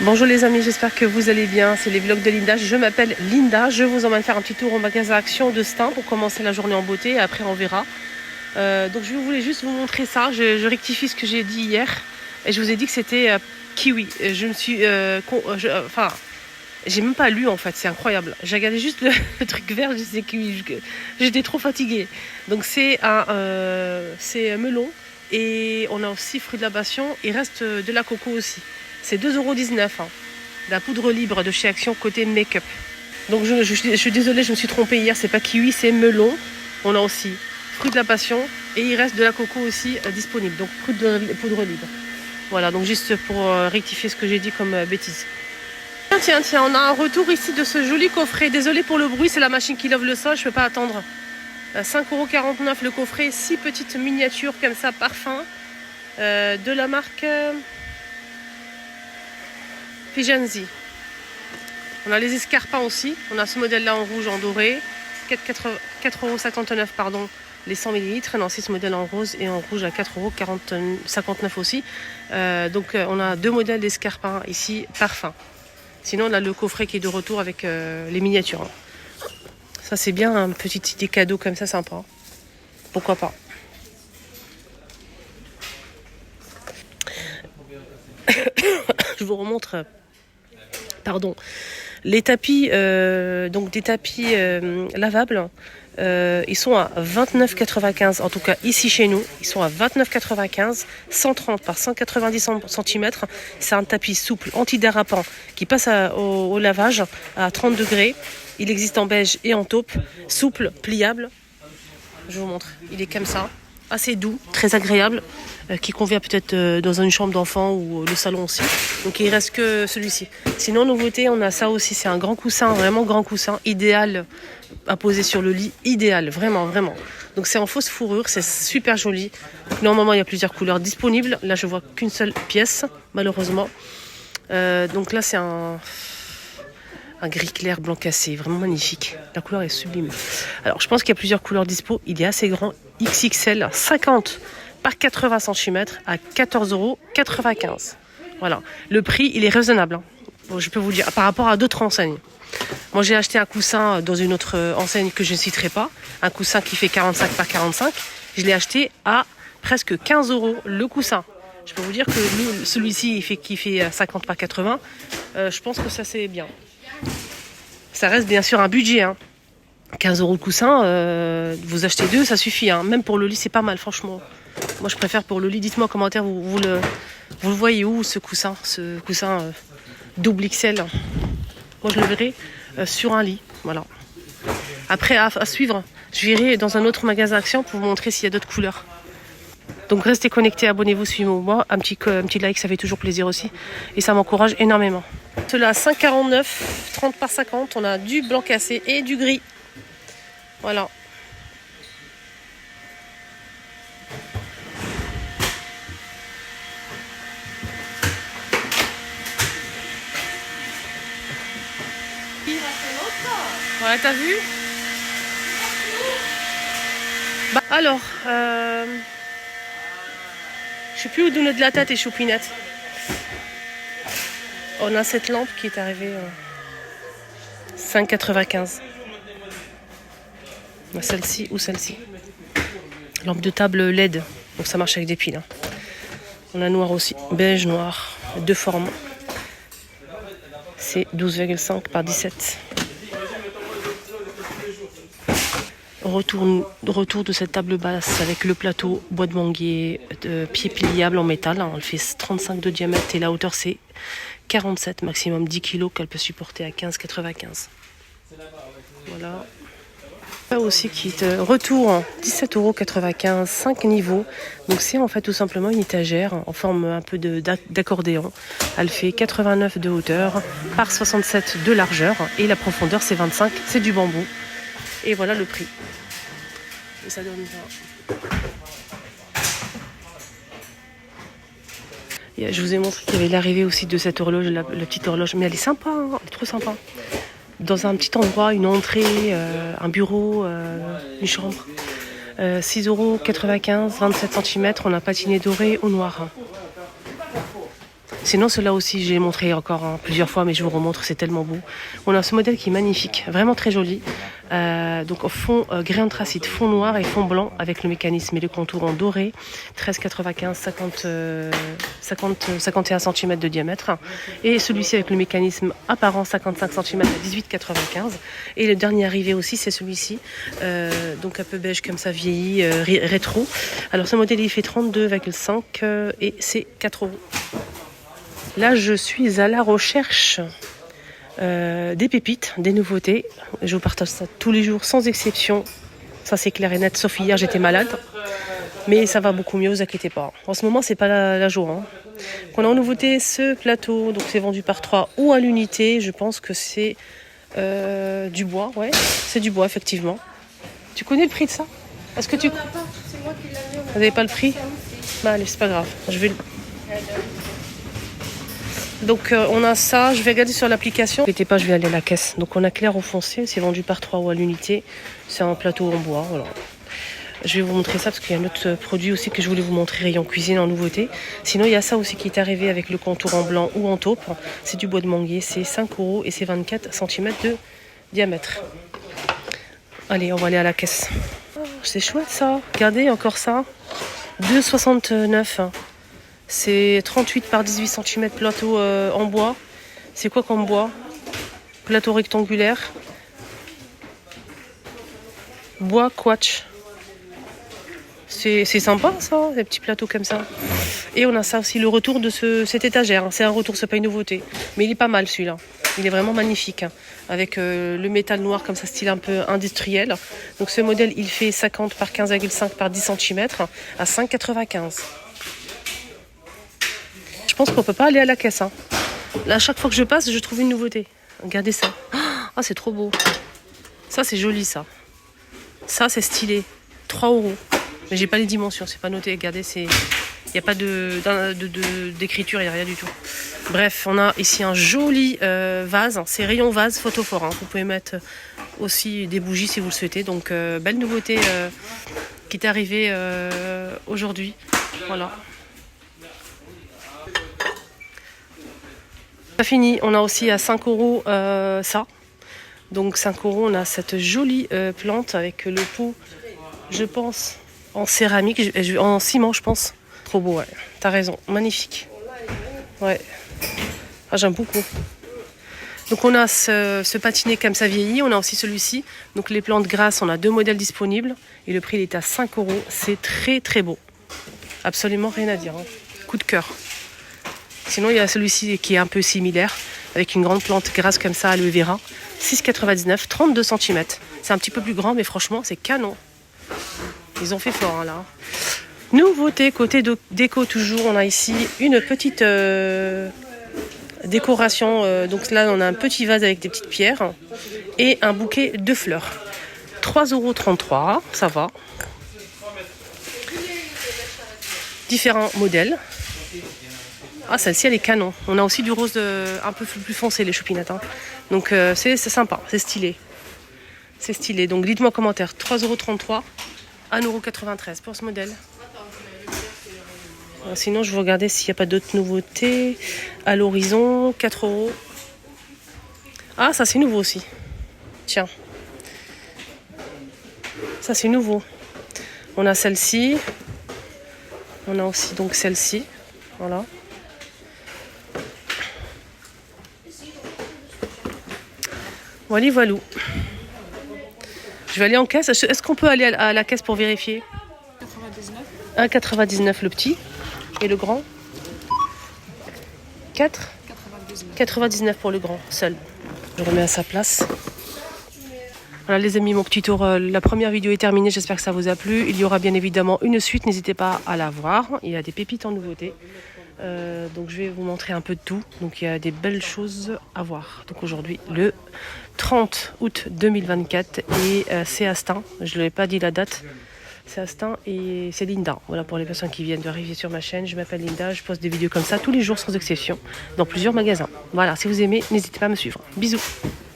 Bonjour les amis, j'espère que vous allez bien. C'est les vlogs de Linda. Je m'appelle Linda. Je vous emmène faire un petit tour au magasin Action de Stein pour commencer la journée en beauté et après on verra. Donc je voulais juste vous montrer ça. Je rectifie ce que j'ai dit hier et je vous ai dit que c'était kiwi. Je me suis, j'ai même pas lu en fait. C'est incroyable. J'ai regardé juste le truc vert. Je disais kiwi. J'étais trop fatiguée. Donc c'est c'est melon et on a aussi fruit de la passion. Il reste de la coco aussi. C'est 2,19 €. Hein. La poudre libre de chez Action côté make-up. Donc je suis désolée, je me suis trompée hier. C'est pas kiwi, c'est melon. On a aussi fruit de la passion. Et il reste de la coco aussi disponible. Donc poudre libre. Voilà, donc juste pour rectifier ce que j'ai dit comme bêtise. Tiens, on a un retour ici de ce joli coffret. Désolée pour le bruit, c'est la machine qui lave le sol. Je ne peux pas attendre. 5,49 € le coffret. 6 petites miniatures comme ça, parfum. De la marque... Figenzi. On a les escarpins aussi. On a ce modèle-là en rouge, en doré. 4,59 €, pardon, les 100 ml. Non, c'est ce modèle en rose et en rouge à 4,59 € aussi. Donc, on a deux modèles d'escarpins ici, parfum. Sinon, on a le coffret qui est de retour avec les miniatures. Ça, c'est bien, un petit idée cadeau comme ça, sympa. Pourquoi pas. Je vous remontre... Pardon, les tapis, donc des tapis lavables, ils sont à 29,95 €. En tout cas, ici chez nous, ils sont à 29,95 €, 130 par 190 cm. C'est un tapis souple, antidérapant, qui passe au lavage à 30 degrés. Il existe en beige et en taupe, souple, pliable. Je vous montre, il est comme ça, assez doux, très agréable. Qui convient peut-être dans une chambre d'enfant ou le salon aussi. Donc il reste que celui-ci. Sinon, nouveauté, on a ça aussi. C'est un grand coussin, vraiment grand coussin, idéal à poser sur le lit. Idéal, vraiment, vraiment. Donc c'est en fausse fourrure, c'est super joli. Normalement, il y a plusieurs couleurs disponibles. Là, je vois qu'une seule pièce, malheureusement. Donc là, c'est un gris clair blanc cassé, vraiment magnifique. La couleur est sublime. Alors, je pense qu'il y a plusieurs couleurs dispo. Il est assez grand, XXL, 50 par 80 cm à 14,95 €. Voilà. Le prix, il est raisonnable. Hein. Bon, je peux vous dire, par rapport à d'autres enseignes. Moi, j'ai acheté un coussin dans une autre enseigne que je ne citerai pas. Un coussin qui fait 45 par 45. Je l'ai acheté à presque 15 € le coussin. Je peux vous dire que celui-ci, qui fait 50 par 80. Je pense que ça, c'est bien. Ça reste bien sûr un budget. Hein. 15 € le coussin, vous achetez deux, ça suffit. Hein. Même pour le lit, c'est pas mal, franchement. Moi, je préfère pour le lit. Dites-moi en commentaire, vous le voyez où, ce coussin double XL. Moi, je le verrai sur un lit. Voilà. Après, à suivre, je verrai dans un autre magasin Action pour vous montrer s'il y a d'autres couleurs. Donc, restez connectés, abonnez-vous, suivez-moi. Un petit like, ça fait toujours plaisir aussi. Et ça m'encourage énormément. Cela à 5,49 €, 30 par 50. On a du blanc cassé et du gris. Voilà. Ouais, t'as vu? Bah, alors, je sais plus où donner de la tête et choupinette. On a cette lampe qui est arrivée 5,95 €. Celle-ci ou celle-ci. Lampe de table LED. Donc ça marche avec des piles. Hein. On a noir aussi. Beige, noir. Deux formes. C'est 12,5 par 17. Retour de cette table basse avec le plateau bois de manguier, pied pliable en métal. Elle fait 35 de diamètre et la hauteur c'est 47, maximum 10 kg qu'elle peut supporter à 15,95 €. Voilà. Là aussi qui est retour 17,95 €, 5 niveaux. Donc c'est en fait tout simplement une étagère en forme un peu d'accordéon. Elle fait 89 de hauteur par 67 de largeur et la profondeur c'est 25, c'est du bambou. Et voilà le prix. Et ça donne ça. Et je vous ai montré qu'il y avait l'arrivée aussi de cette horloge, la petite horloge. Mais elle est sympa, hein, elle est trop sympa. Dans un petit endroit, une entrée, un bureau, une chambre. 6,95 €, 27 cm. On a patiné doré au noir. Sinon, ceux-là aussi, j'ai montré encore plusieurs fois, mais je vous remontre, c'est tellement beau. On a ce modèle qui est magnifique, vraiment très joli. Donc au fond grès anthracite, fond noir et fond blanc avec le mécanisme et le contour en doré. 13,95, 51 cm de diamètre. Et celui-ci avec le mécanisme apparent 55 cm à 18,95. Et le dernier arrivé aussi, c'est celui-ci. Donc un peu beige comme ça, vieilli, rétro. Alors ce modèle, il fait 32,5 et c'est 4 €. Là, je suis à la recherche des pépites, des nouveautés. Je vous partage ça tous les jours, sans exception. Ça, c'est clair et net. Sauf hier, j'étais malade. Mais ça va beaucoup mieux, vous inquiétez pas. En ce moment, c'est pas la joie. Hein. On a en nouveauté ce plateau. Donc, c'est vendu par 3 ou à l'unité. Je pense que c'est du bois. Ouais, c'est du bois, effectivement. Tu connais le prix de ça? Est-ce que tu... Vous n'avez pas le prix? Bah, allez, c'est pas grave. Je vais... Donc on a ça, je vais regarder sur l'application. N'inquiétez pas, je vais aller à la caisse. Donc on a clair ou foncé, c'est vendu par 3 ou à l'unité. C'est un plateau en bois, voilà. Je vais vous montrer ça parce qu'il y a un autre produit aussi que je voulais vous montrer, rayon cuisine en nouveauté. Sinon il y a ça aussi qui est arrivé avec le contour en blanc ou en taupe. C'est du bois de manguier, c'est 5 € et c'est 24 cm de diamètre. Allez, on va aller à la caisse. Oh, c'est chouette ça, regardez encore ça. 2,69 €. C'est 38 par 18 cm plateau en bois. C'est quoi comme bois? Plateau rectangulaire. Bois quatch. C'est sympa ça, des petits plateaux comme ça. Et on a ça aussi, le retour de cette étagère. C'est un retour, c'est pas une nouveauté. Mais il est pas mal celui-là. Il est vraiment magnifique. Hein. Avec le métal noir comme ça, style un peu industriel. Donc ce modèle, il fait 50 par 15,5 par 10 cm à 5,95 €. Je pense qu'on peut pas aller à la caisse. Hein. Là, à chaque fois que je passe, je trouve une nouveauté. Regardez ça. Ah, c'est trop beau. Ça, c'est joli, ça. Ça, c'est stylé. 3 €. Mais j'ai pas les dimensions, c'est pas noté. Regardez, il n'y a pas d'écriture, il n'y a rien du tout. Bref, on a ici un joli vase. C'est rayon vase photophore. Hein. Vous pouvez mettre aussi des bougies si vous le souhaitez. Donc, belle nouveauté qui est arrivée aujourd'hui. Voilà. Ça fini, on a aussi à 5 € ça. Donc 5 €, on a cette jolie plante avec le pot, je pense, en céramique, en ciment, je pense. Trop beau, ouais. T'as raison, magnifique. Ouais. Ah, j'aime beaucoup. Donc on a ce patinet comme ça vieilli, on a aussi celui-ci. Donc les plantes grasses, on a 2 modèles disponibles. Et le prix il est à 5 €. C'est très très beau. Absolument rien à dire. Hein. Coup de cœur. Sinon, il y a celui-ci qui est un peu similaire, avec une grande plante grasse comme ça, aloe vera. 6,99, 32 cm. C'est un petit peu plus grand, mais franchement, c'est canon. Ils ont fait fort, hein, là. Nouveauté, côté déco toujours, on a ici une petite décoration. Donc là, on a un petit vase avec des petites pierres et un bouquet de fleurs. 3,33 €, ça va. Différents modèles. Ah, celle-ci, elle est canon. On a aussi du rose un peu plus foncé, les choupinettes. Hein. Donc, c'est sympa, c'est stylé. C'est stylé. Donc, dites-moi en commentaire. 3,33 €, 1,93 € pour ce modèle. Alors, sinon, je vais regarder s'il n'y a pas d'autres nouveautés. À l'horizon, 4 €. Ah, ça, c'est nouveau aussi. Tiens. Ça, c'est nouveau. On a celle-ci. On a aussi donc celle-ci. Voilà. Voilà, voilà. Je vais aller en caisse. Est-ce qu'on peut aller à la caisse pour vérifier? 1,99 le petit. Et le grand 99 pour le grand, seul. Je remets à sa place. Voilà les amis, mon petit tour. La première vidéo est terminée. J'espère que ça vous a plu. Il y aura bien évidemment une suite. N'hésitez pas à la voir. Il y a des pépites en nouveauté. Donc je vais vous montrer un peu de tout. Donc il y a des belles choses à voir. Donc aujourd'hui le 30 août 2024 et c'est Astin. Je ne l'ai pas dit la date. C'est Astin et c'est Linda. Voilà pour les personnes qui viennent d'arriver sur ma chaîne. Je m'appelle Linda. Je poste des vidéos comme ça tous les jours sans exception dans plusieurs magasins. Voilà, si vous aimez, n'hésitez pas à me suivre. Bisous.